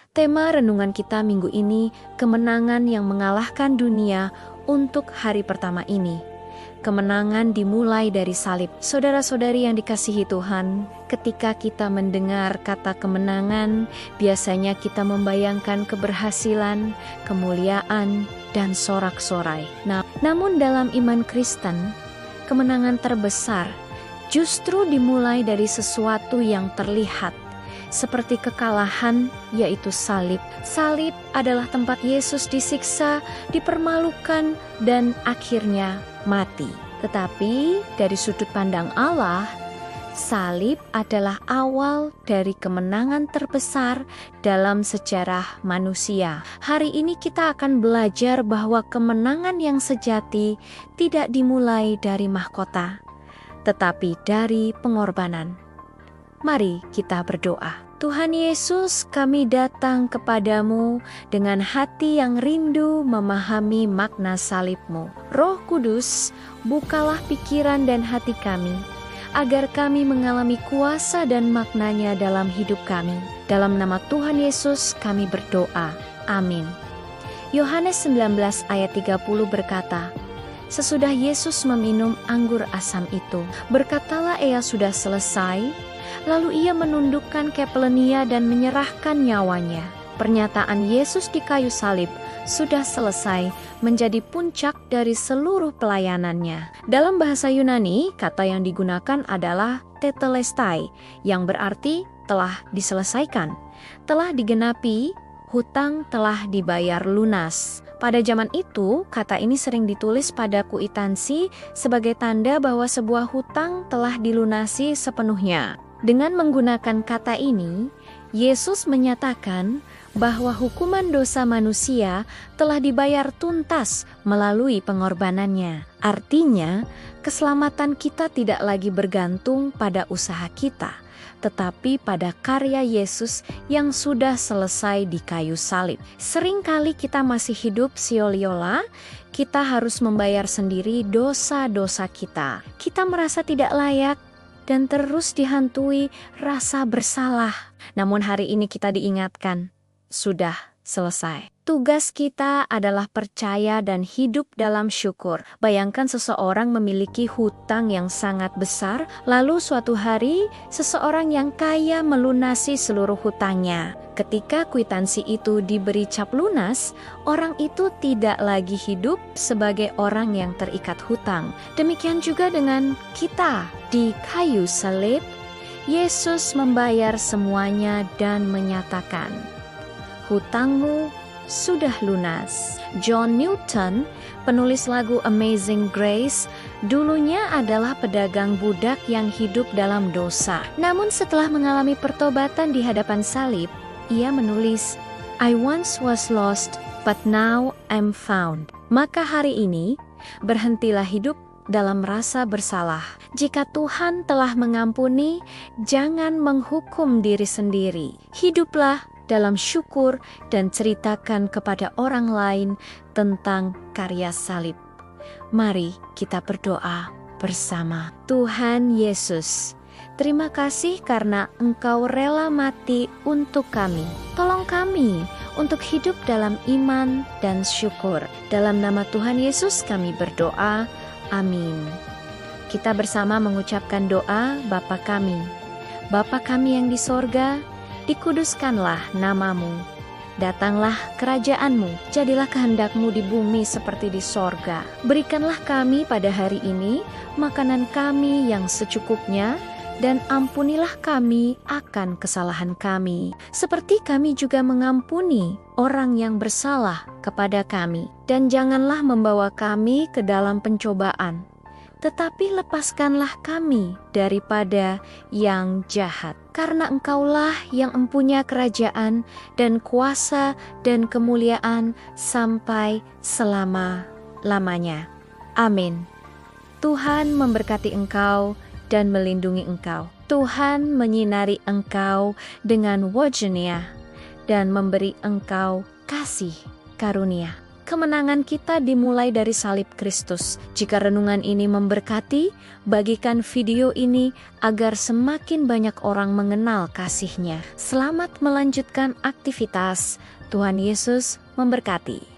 Tema renungan kita minggu ini, kemenangan yang mengalahkan dunia untuk hari pertama ini. Kemenangan dimulai dari salib. Saudara-saudari yang dikasihi Tuhan, ketika kita mendengar kata kemenangan, biasanya kita membayangkan keberhasilan, kemuliaan, dan sorak-sorai. Namun dalam iman Kristen, kemenangan terbesar justru dimulai dari sesuatu yang terlihat, seperti kekalahan, yaitu salib. Salib adalah tempat Yesus disiksa, dipermalukan, dan akhirnya mati. Tetapi dari sudut pandang Allah, salib adalah awal dari kemenangan terbesar dalam sejarah manusia. Hari ini kita akan belajar bahwa kemenangan yang sejati tidak dimulai dari mahkota, tetapi dari pengorbanan. Mari kita berdoa. Tuhan Yesus, kami datang kepadamu dengan hati yang rindu memahami makna salib-Mu. Roh Kudus, bukalah pikiran dan hati kami, agar kami mengalami kuasa dan maknanya dalam hidup kami. Dalam nama Tuhan Yesus kami berdoa. Amin. Yohanes 19 ayat 30 berkata, sesudah Yesus meminum anggur asam itu, berkatalah ia sudah selesai. Lalu ia menundukkan kepelenia dan menyerahkan nyawanya. Pernyataan Yesus di kayu salib sudah selesai menjadi puncak dari seluruh pelayanannya. Dalam bahasa Yunani, kata yang digunakan adalah tetelestai, yang berarti telah diselesaikan, telah digenapi, hutang telah dibayar lunas. Pada zaman itu, kata ini sering ditulis pada kuitansi sebagai tanda bahwa sebuah hutang telah dilunasi sepenuhnya. Dengan menggunakan kata ini, Yesus menyatakan bahwa hukuman dosa manusia telah dibayar tuntas melalui pengorbanannya. Artinya, keselamatan kita tidak lagi bergantung pada usaha kita, tetapi pada karya Yesus yang sudah selesai di kayu salib. Seringkali kita masih hidup sia-sia, kita harus membayar sendiri dosa-dosa kita. Kita merasa tidak layak dan terus dihantui rasa bersalah. Namun hari ini kita diingatkan, sudah selesai. Tugas kita adalah percaya dan hidup dalam syukur. Bayangkan seseorang memiliki hutang yang sangat besar, lalu suatu hari seseorang yang kaya melunasi seluruh hutangnya. Ketika kwitansi itu diberi cap lunas, orang itu tidak lagi hidup sebagai orang yang terikat hutang. Demikian juga dengan kita di kayu salib. Yesus membayar semuanya dan menyatakan, hutangmu sudah lunas. John Newton, penulis lagu Amazing Grace, dulunya adalah pedagang budak yang hidup dalam dosa. Namun setelah mengalami pertobatan di hadapan salib, ia menulis, I once was lost, but now I'm found. Maka hari ini, berhentilah hidup dalam rasa bersalah. Jika Tuhan telah mengampuni, jangan menghukum diri sendiri. Hiduplah dalam syukur dan ceritakan kepada orang lain tentang karya salib. Mari kita berdoa bersama. Tuhan Yesus, terima kasih karena Engkau rela mati untuk kami. Tolong kami untuk hidup dalam iman dan syukur. Dalam nama Tuhan Yesus kami berdoa. Amin. Kita bersama mengucapkan doa Bapa kami. Bapa kami yang di sorga, dikuduskanlah namamu. Datanglah kerajaanmu, jadilah kehendakmu di bumi seperti di sorga. Berikanlah kami pada hari ini makanan kami yang secukupnya, dan ampunilah kami akan kesalahan kami, seperti kami juga mengampuni orang yang bersalah kepada kami. Dan janganlah membawa kami ke dalam pencobaan, tetapi lepaskanlah kami daripada yang jahat. Karena Engkaulah yang empunya kerajaan dan kuasa dan kemuliaan sampai selama-lamanya. Amin. Tuhan memberkati engkau dan melindungi engkau. Tuhan menyinari engkau dengan wajahnya dan memberi engkau kasih karunia. kemenangan kita dimulai dari salib Kristus. Jika renungan ini memberkati, bagikan video ini agar semakin banyak orang mengenal kasih-Nya. Selamat melanjutkan aktivitas. Tuhan Yesus memberkati.